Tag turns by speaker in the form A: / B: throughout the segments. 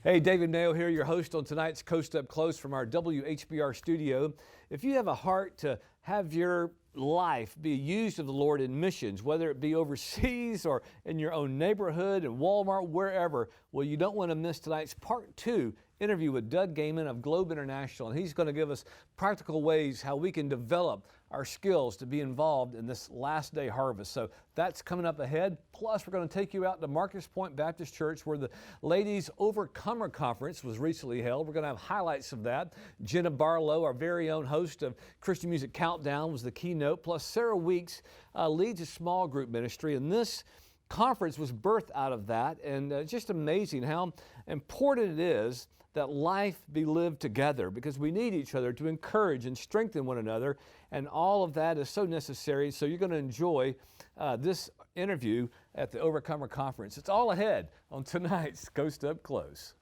A: Hey, David Mayo here, your host on tonight's Coast Up Close from our WHBR studio. If you have a heart to have your life be used of the Lord in missions, whether it be overseas or in your own neighborhood, in Walmart, wherever, well, you don't want to miss tonight's part 2 interview with Doug Gaiman of Globe International. And he's going to give us practical ways how we can develop our skills to be involved in this last day harvest. So that's coming up ahead. Plus, we're going to take you out to Marcus Point Baptist Church where the Ladies Overcomer Conference was recently held. We're going to have highlights of that. Jenna Barlow, our very own host of Christian Music Countdown, was the keynote. Plus, Sarah Weeks leads a small group ministry, and this conference was birthed out of that. And it's just amazing how important it is that life be lived together, because we need each other to encourage and strengthen one another, and all of that is so necessary. So you're going to enjoy this interview at the Overcomer Conference. It's all ahead on tonight's Coast Up Close.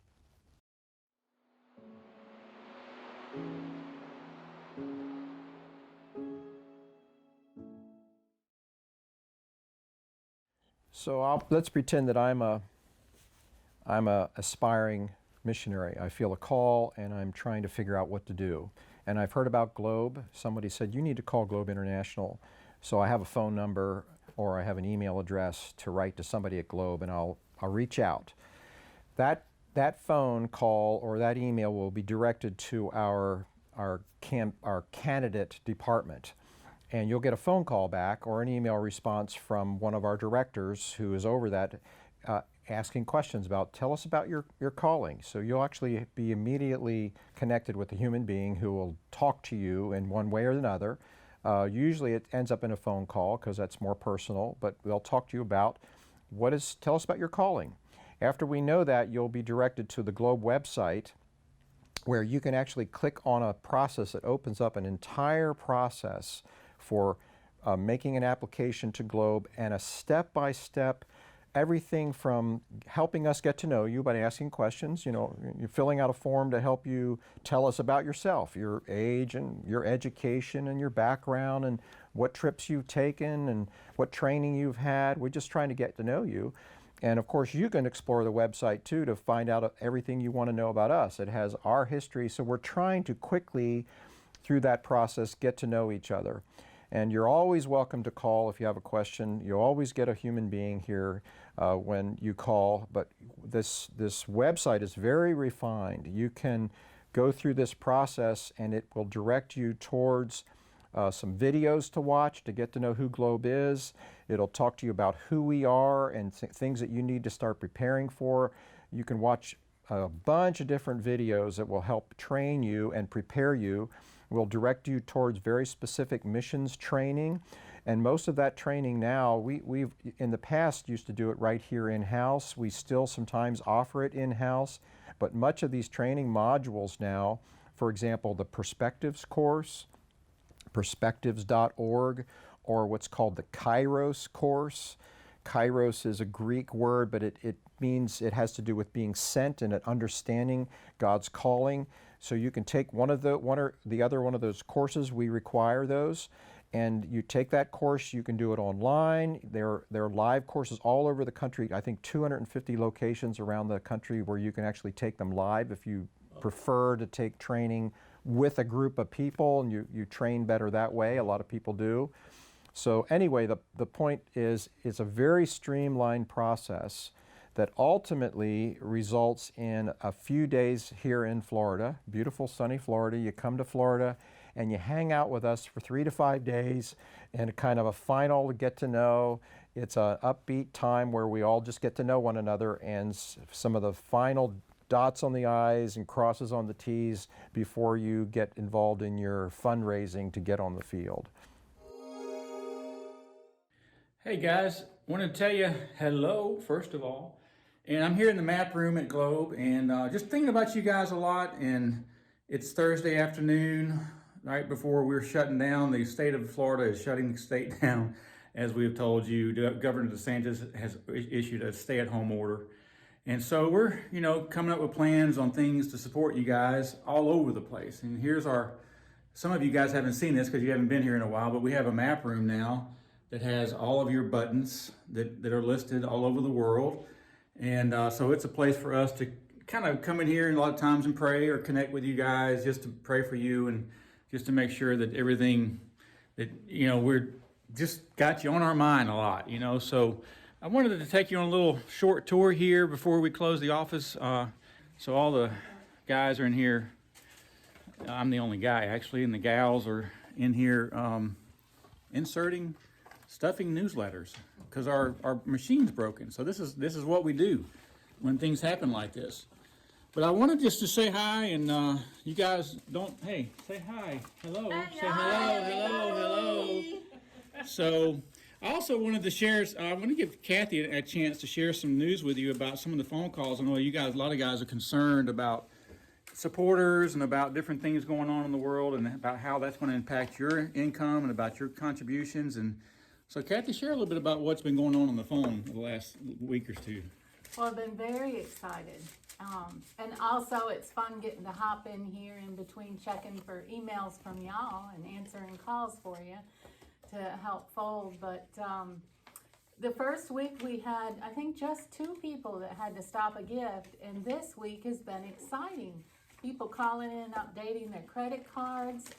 B: So let's pretend that I'm a aspiring missionary. I feel a call and I'm trying to figure out what to do. And I've heard about Globe. Somebody said, you need to call Globe International. So I have a phone number or I have an email address to write to somebody at Globe, and I'll reach out. That phone call or that email will be directed to our candidate department. And you'll get a phone call back or an email response from one of our directors who is over that, asking questions about, tell us about your calling. So you'll actually be immediately connected with a human being who will talk to you in one way or another. Usually it ends up in a phone call because that's more personal, but they'll talk to you about tell us about your calling. After we know that, you'll be directed to the Globe website where you can actually click on a process that opens up an entire process for making an application to Globe, and a step-by-step, everything from helping us get to know you by asking questions. You're filling out a form to help you tell us about yourself, your age and your education and your background and what trips you've taken and what training you've had. We're just trying to get to know you. And of course, you can explore the website too to find out everything you want to know about us. It has our history, so we're trying to quickly, through that process, get to know each other. And you're always welcome to call if you have a question. You'll always get a human being here when you call. But this website is very refined. You can go through this process and it will direct you towards some videos to watch to get to know who Globe is. It'll talk to you about who we are and things that you need to start preparing for. You can watch a bunch of different videos that will help train you and prepare you. We'll direct you towards very specific missions training, and most of that training now, we've in the past used to do it right here in-house. We still sometimes offer it in-house, but much of these training modules now, for example, the Perspectives course, perspectives.org, or what's called the Kairos course. Kairos is a Greek word, but it means it has to do with being sent and understanding God's calling. So you can take one or the other one of those courses. We require those, and you take that course. You can do it online. There are live courses all over the country. I think 250 locations around the country where you can actually take them live if you prefer to take training with a group of people, and you train better that way. A lot of people do. So anyway, the point is, it's a very streamlined process that ultimately results in a few days here in Florida, beautiful sunny Florida. You come to Florida and you hang out with us for 3 to 5 days and kind of a final get to know. It's an upbeat time where we all just get to know one another, and some of the final dots on the I's and crosses on the T's before you get involved in your fundraising to get on the field.
C: Hey guys, want to tell you hello first of all, and I'm here in the map room at Globe, and just thinking about you guys a lot. And it's Thursday afternoon, right before we're shutting down. The state of Florida is shutting the state down, as we have told you. Governor DeSantis has issued a stay-at-home order, and so we're coming up with plans on things to support you guys all over the place. And here's some of you guys haven't seen this because you haven't been here in a while, but we have a map room now that has all of your buttons that are listed all over the world. And so it's a place for us to kind of come in here a lot of times and pray or connect with you guys just to pray for you and just to make sure that everything that, we're just got you on our mind a lot, So I wanted to take you on a little short tour here before we close the office. So all the guys are in here. I'm the only guy actually, and the gals are in here stuffing newsletters because our machine's broken. So this is what we do when things happen like this. But I wanted just to say hi, and you guys say hi, hello, say hello. So I also wanted to share, I want to give Kathy a chance to share some news with you about some of the phone calls. I know you guys, a lot of guys are concerned about supporters and about different things going on in the world and about how that's going to impact your income and about your contributions. And so Kathy, share a little bit about what's been going on the phone the last week or two.
D: Well, I've been very excited. And also it's fun getting to hop in here in between checking for emails from y'all and answering calls for you to help fold. But the first week we had, I think, just 2 people that had to stop a gift. And this week has been exciting. People calling in, updating their credit cards,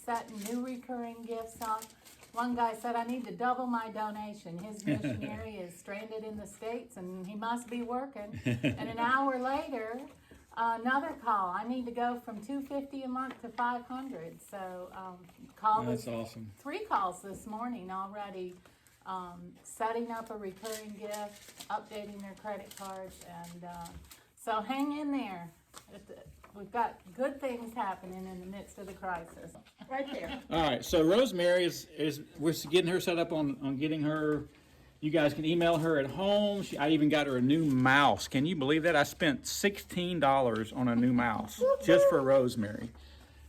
D: setting new recurring gifts up. One guy said, I need to double my donation. His missionary is stranded in the States and he must be working. And an hour later, another call. I need to go from $250 a month to $500. So
C: That's awesome.
D: 3 calls this morning already, setting up a recurring gift, updating their credit cards. And so hang in there. We've got good things happening in the midst of the crisis. Right there.
C: All right, so Rosemary is we're getting her set up on getting her. You guys can email her at home. I even got her a new mouse. Can you believe that? I spent $16 on a new mouse just for Rosemary.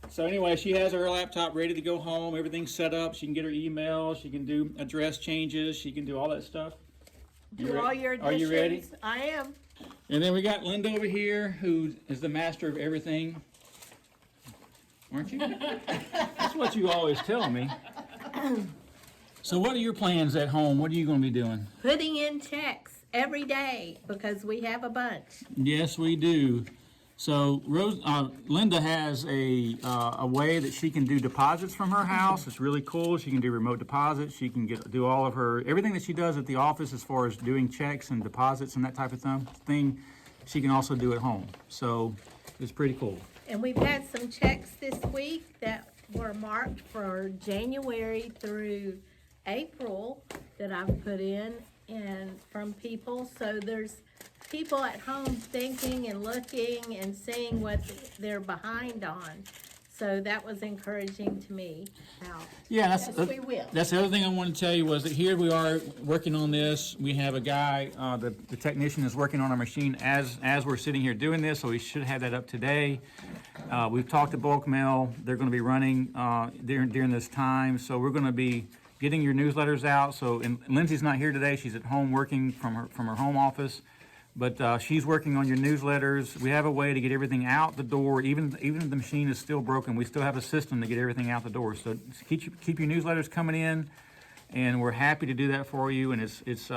C: So anyway, she has her laptop ready to go home. Everything's set up. She can get her email. She can do address changes. She can do all that stuff.
E: Do all your additions.
C: Are you ready?
E: I am.
C: And then we got Linda over here, who is the master of everything. Aren't you? That's what you always tell me. So what are your plans at home? What are you going to be doing?
E: Putting in checks every day because we have a bunch.
C: Yes, we do. So Linda has a way that she can do deposits from her house. It's really cool. She can do remote deposits. She can do all of everything that she does at the office as far as doing checks and deposits and that type of thing. She can also do at home. So it's pretty cool.
E: And we've had some checks this week that were marked for January through April that I've put in and from people. So there's people at home thinking and looking and seeing what they're behind on. So that was encouraging to me.
C: Yeah,
E: we will.
C: That's the other thing I wanted to tell you was that here we are working on this. We have a guy, the technician is working on our machine as we're sitting here doing this, so we should have that up today. We've talked to bulk mail. They're going to be running during this time, so we're going to be getting your newsletters out. So, and Lindsay's not here today. She's at home working from her home office. But she's working on your newsletters. We have a way to get everything out the door. Even if the machine is still broken, we still have a system to get everything out the door. So keep your newsletters coming in, and we're happy to do that for you. And it's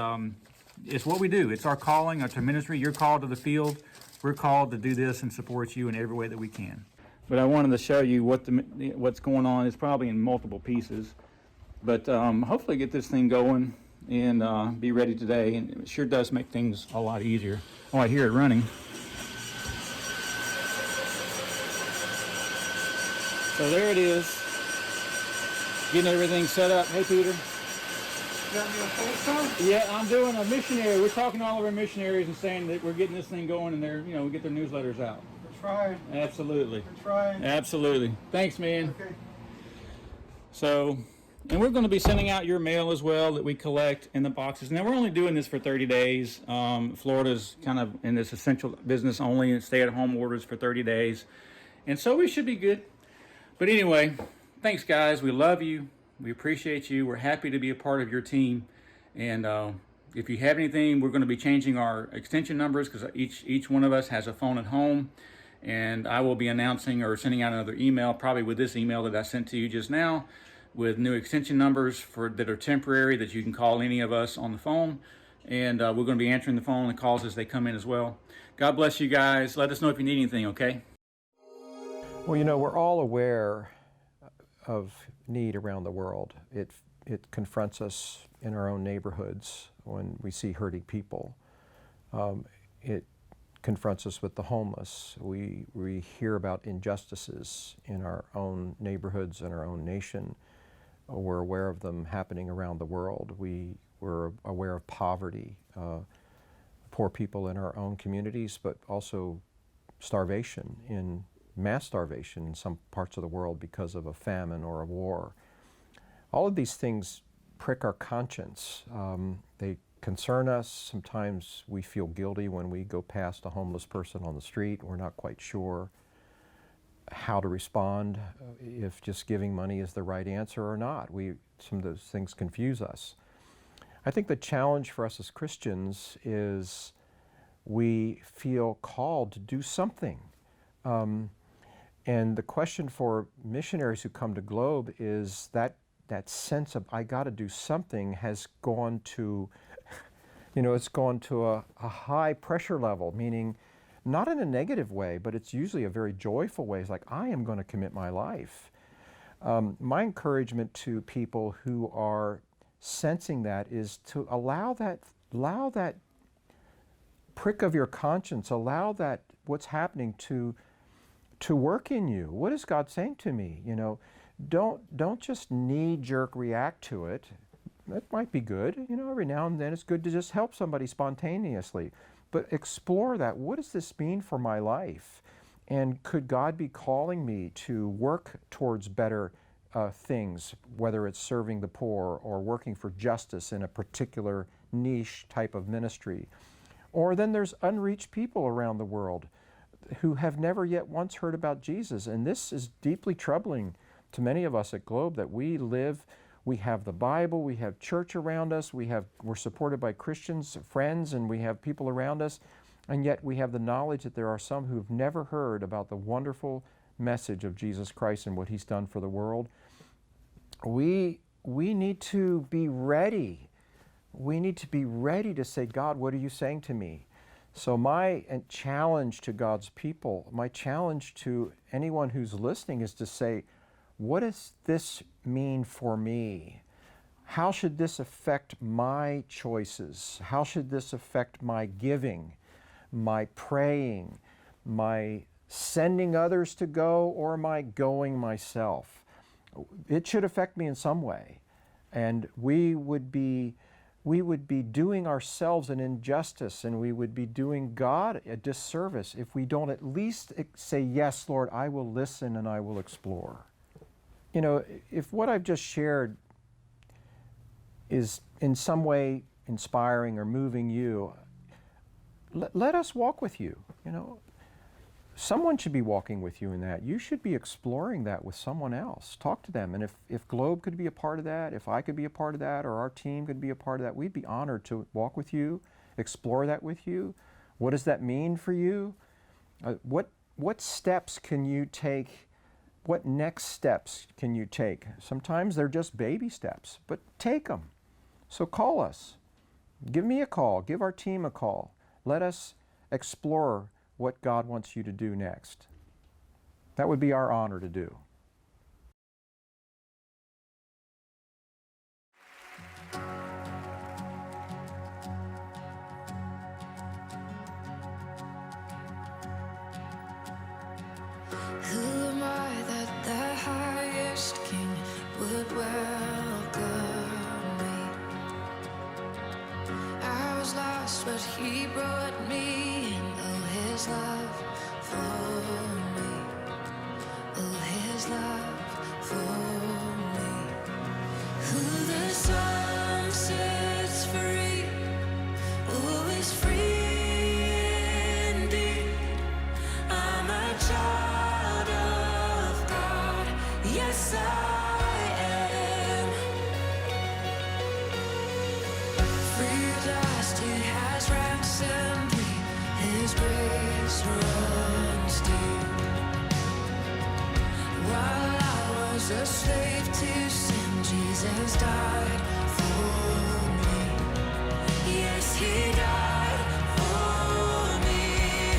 C: what we do. It's our calling. It's our ministry. You're called to the field. We're called to do this and support you in every way that we can. But I wanted to show you what's going on. It's probably in multiple pieces, but hopefully get this thing going and be ready today, and it sure does make things a lot easier. Oh, I hear it running. So there it is, getting everything set up. Hey, Peter. Yeah, I'm doing a missionary. We're talking to all of our missionaries and saying that we're getting this thing going, and we get their newsletters out.
F: We're trying.
C: Absolutely.
F: We're trying.
C: Absolutely. Thanks, man.
F: Okay.
C: So. And we're going to be sending out your mail as well that we collect in the boxes. Now, we're only doing this for 30 days. Florida's kind of in this essential business only and stay-at-home orders for 30 days. And so we should be good. But anyway, thanks, guys. We love you. We appreciate you. We're happy to be a part of your team. And if you have anything, we're going to be changing our extension numbers because each one of us has a phone at home. And I will be announcing or sending out another email, probably with this email that I sent to you just now, with new extension numbers that are temporary that you can call any of us on the phone. And we're going to be answering the phone and calls as they come in as well. God bless you guys. Let us know if you need anything, okay?
B: Well, you know, we're all aware of need around the world. It confronts us in our own neighborhoods when we see hurting people. It confronts us with the homeless. We hear about injustices in our own neighborhoods and our own nation. We're aware of them happening around the world. We're aware of poverty, poor people in our own communities, but also starvation, mass starvation in some parts of the world because of a famine or a war. All of these things prick our conscience. They concern us. Sometimes we feel guilty when we go past a homeless person on the street. We're not quite sure how to respond, if just giving money is the right answer or not. Some of those things confuse us. I think the challenge for us as Christians is we feel called to do something. And the question for missionaries who come to Globe is that sense of, I got to do something, has gone to, it's gone to a high pressure level, meaning not in a negative way, but it's usually a very joyful way. It's like, I am going to commit my life. My encouragement to people who are sensing that is to allow that prick of your conscience, allow that what's happening to work in you. What is God saying to me? Don't just knee-jerk react to it. That might be good. Every now and then it's good to just help somebody spontaneously. But explore that. What does this mean for my life? And could God be calling me to work towards better things, whether it's serving the poor or working for justice in a particular niche type of ministry? Or then there's unreached people around the world who have never yet once heard about Jesus. And this is deeply troubling to many of us at Globe, that we have the Bible, we have church around us, we're supported by Christians, friends, and we have people around us, and yet we have the knowledge that there are some who've never heard about the wonderful message of Jesus Christ and what He's done for the world. We need to be ready. We need to be ready to say, God, what are you saying to me? So my challenge to God's people, my challenge to anyone who's listening is to say, what does this mean for me? How should this affect my choices? How should this affect my giving, my praying, my sending others to go, or my going myself? It should affect me in some way. And we would be doing ourselves an injustice, and we would be doing God a disservice if we don't at least say, yes, Lord, I will listen and I will explore. If what I've just shared is in some way inspiring or moving you, let us walk with you. Someone should be walking with you in that. You should be exploring that with someone else. Talk to them. And if Globe could be a part of that, if I could be a part of that, or our team could be a part of that, we'd be honored to walk with you, explore that with you. What does that mean for you? What steps can you take? What next steps can you take? Sometimes they're just baby steps, but take them. So call us. Give me a call. Give our team a call. Let us explore what God wants you to do next. That would be our honor to do.
F: Who am I that the highest King would welcome me? I was lost, but He brought me in. Oh, His love for me. Oh, His love for me. Who the Son sets free, oh, is free indeed. I'm a child of God. Yes, I am. Free at last, He has ransomed me. His grace runs deep. While I was a slave to sin, Jesus died for me. Yes, He died for me.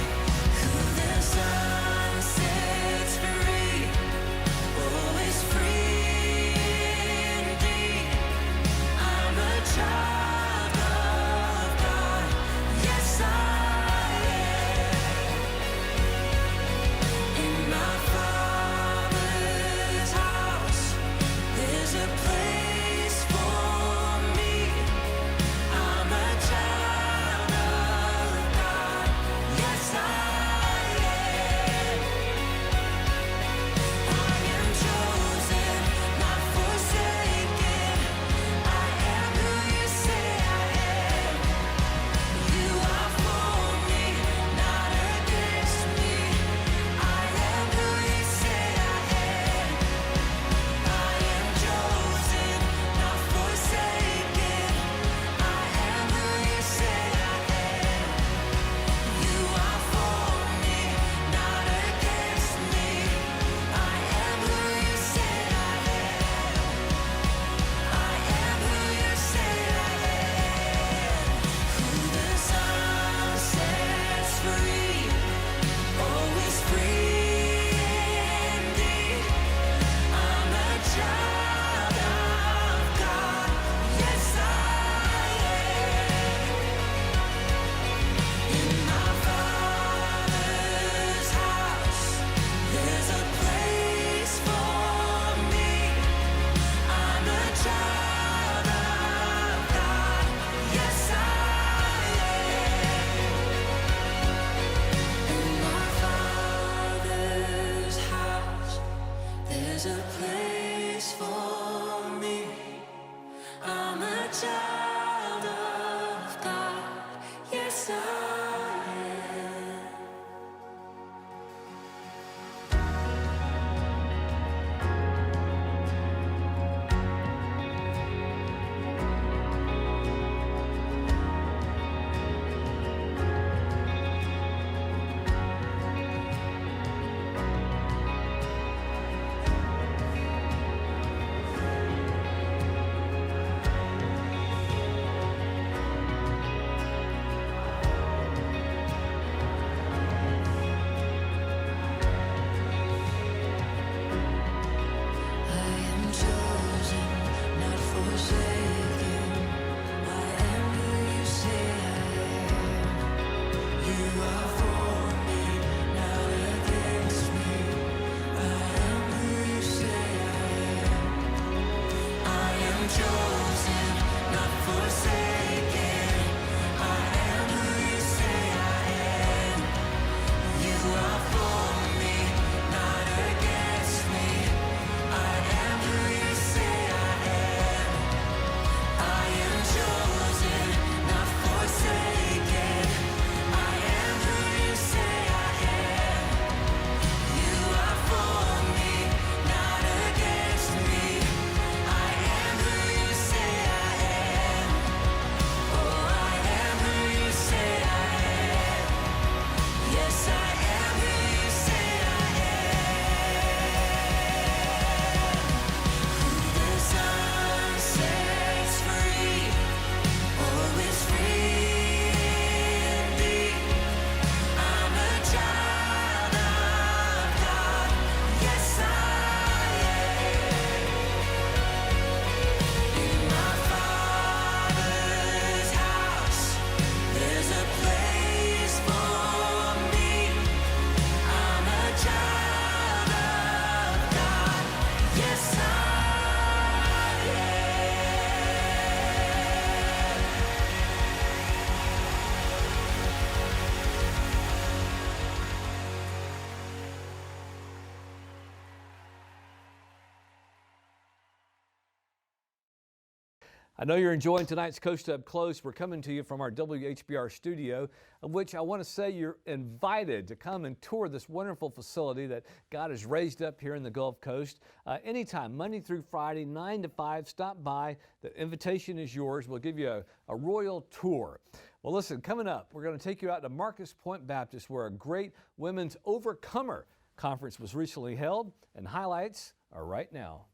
A: I know you're enjoying tonight's Coast Up Close. We're coming to you from our WHBR studio, of which I want to say you're invited to come and tour this wonderful facility that God has raised up here in the Gulf Coast. Anytime, Monday through Friday, 9 to 5, stop by. The invitation is yours. We'll give you a royal tour. Well, listen, coming up, we're going to take you out to Marcus Point Baptist, where a great Women's Overcomer conference was recently held, and highlights are right now.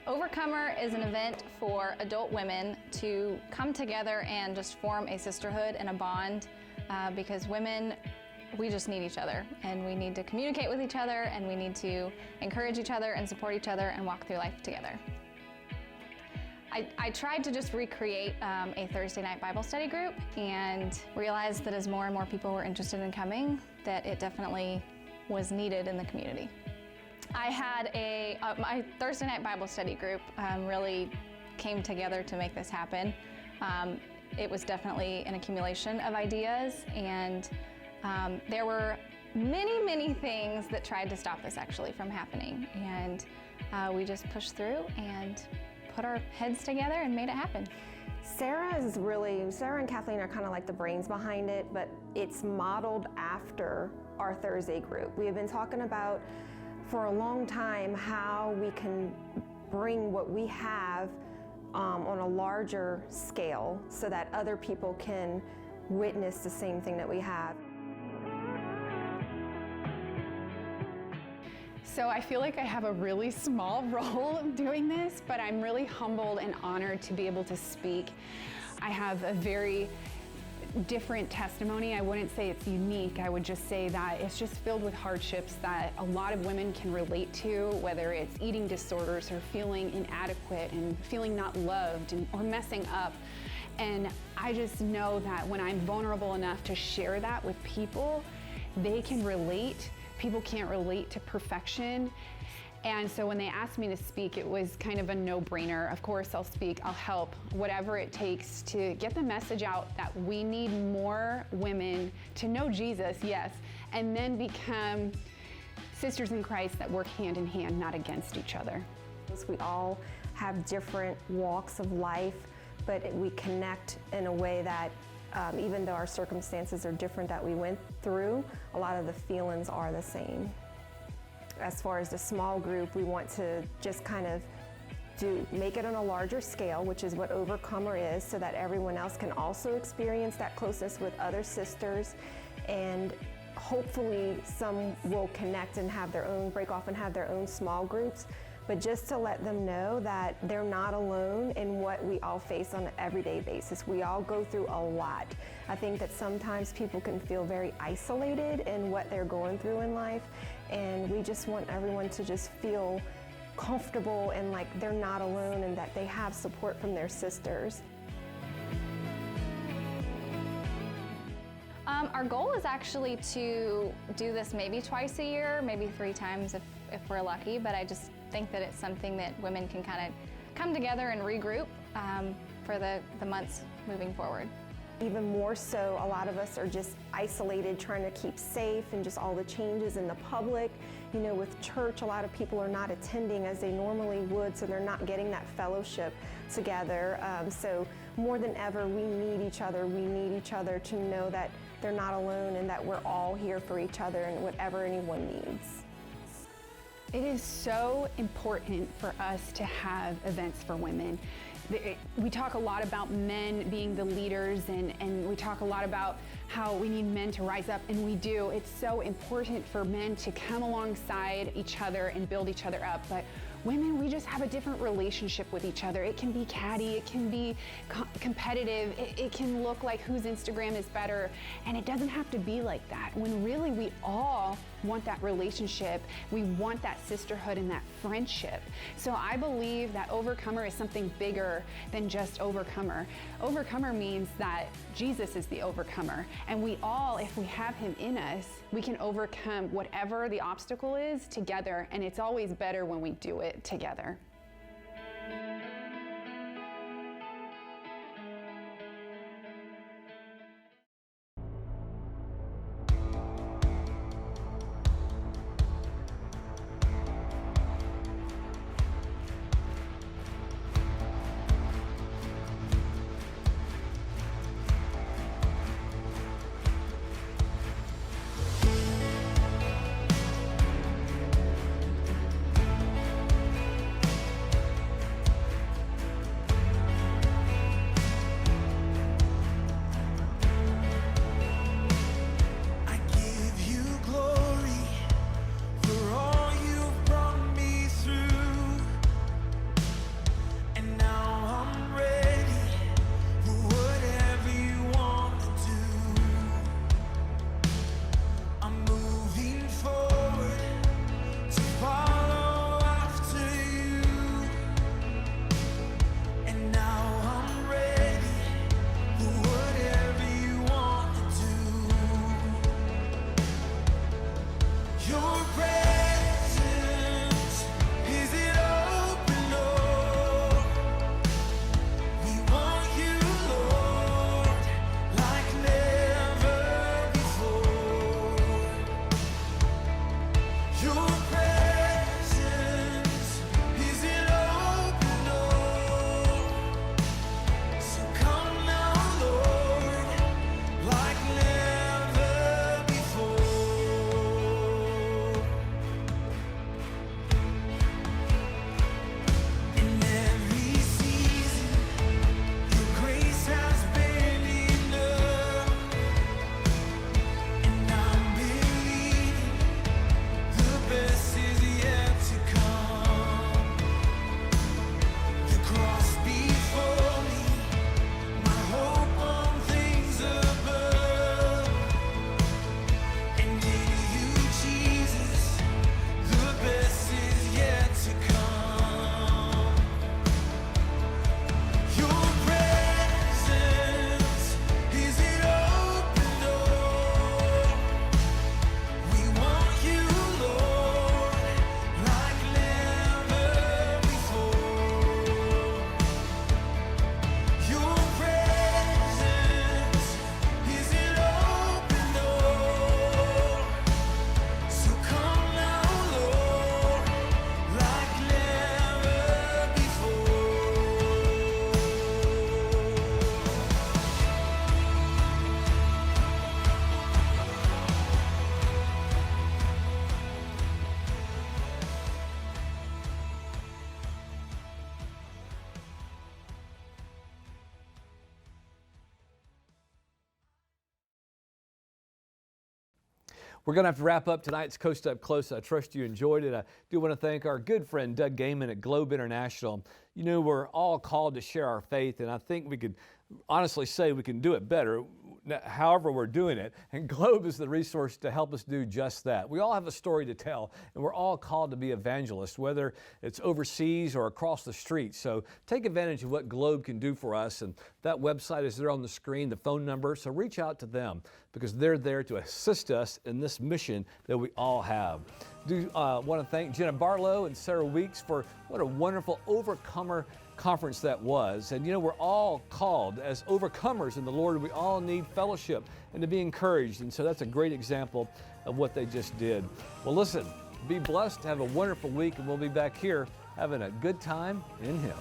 G: Overcomer is an event for adult women to come together and just form a sisterhood and a bond because women, we just need each other, and we need to communicate with each other, and we need to encourage each other and support each other and walk through life together. I tried to just recreate a Thursday night Bible study group and realized that as more and more people were interested in coming, that it definitely was needed in the community. I had my Thursday night Bible study group really came together to make this happen. It was definitely an accumulation of ideas, and there were many things that tried to stop this actually from happening. And we just pushed through and put our heads together and made it happen.
H: Sarah and Kathleen are kind of like the brains behind it, but it's modeled after our Thursday group. We have been talking about for a long time how we can bring what we have on a larger scale so that other people can witness the same thing that we have.
I: So I feel like I have a really small role doing this, but I'm really humbled and honored to be able to speak. I have a very different testimony. I wouldn't say it's unique. I would just say that it's just filled with hardships that a lot of women can relate to, whether it's eating disorders or feeling inadequate and feeling not loved or messing up. And I just know that when I'm vulnerable enough to share that with people, they can relate. People can't relate to perfection. And so when they asked me to speak, it was kind of a no-brainer. Of course, I'll speak, I'll help, whatever it takes to get the message out that we need more women to know Jesus, yes, and then become sisters in Christ that work hand in hand, not against each other.
H: We all have different walks of life, but we connect in a way that even though our circumstances are different that we went through, a lot of the feelings are the same. As far as the small group, we want to just kind of make it on a larger scale, which is what Overcomer is, so that everyone else can also experience that closeness with other sisters, and hopefully some will connect and break off and have their own small groups, but just to let them know that they're not alone in what we all face on an everyday basis. We all go through a lot. I think that sometimes people can feel very isolated in what they're going through in life, and we just want everyone to just feel comfortable and like they're not alone and that they have support from their sisters.
G: Our goal is actually to do this maybe twice a year, maybe 3 times if we're lucky, but I just think that it's something that women can kind of come together and regroup for the months moving forward.
H: Even more so, a lot of us are just isolated, trying to keep safe, and just all the changes in the public. You know, with church, a lot of people are not attending as they normally would, so they're not getting that fellowship together. So more than ever, we need each other. We need each other to know that they're not alone and that we're all here for each other and whatever anyone needs.
I: It is so important for us to have events for women. We talk a lot about men being the leaders, and we talk a lot about how we need men to rise up, and we do. It's so important for men to come alongside each other and build each other up. But women, we just have a different relationship with each other. It can be catty, it can be competitive, it can look like whose Instagram is better, and it doesn't have to be like that. When really we all want that relationship, we want that sisterhood and that friendship. So I believe that Overcomer is something bigger than just Overcomer. Overcomer means that Jesus is the overcomer, and we all, if we have him in us, we can overcome whatever the obstacle is together, and it's always better when we do it together.
A: We're going to have to wrap up tonight's Coast Up Close. I trust you enjoyed it. I do want to thank our good friend Doug Gaiman at Globe International. You know, we're all called to share our faith, and I think we could honestly say we can do it better however we're doing it. And Globe is the resource to help us do just that. We all have a story to tell, and we're all called to be evangelists, whether it's overseas or across the street. So take advantage of what Globe can do for us. And that website is there on the screen, the phone number. So reach out to them because they're there to assist us in this mission that we all have. Do want to thank Jenna Barlow and Sarah Weeks for what a wonderful Overcomer conference that was. And you know, we're all called as overcomers in the Lord. We all need fellowship and to be encouraged. And so that's a great example of what they just did. Well, listen, be blessed, have a wonderful week, and we'll be back here having a good time in Him.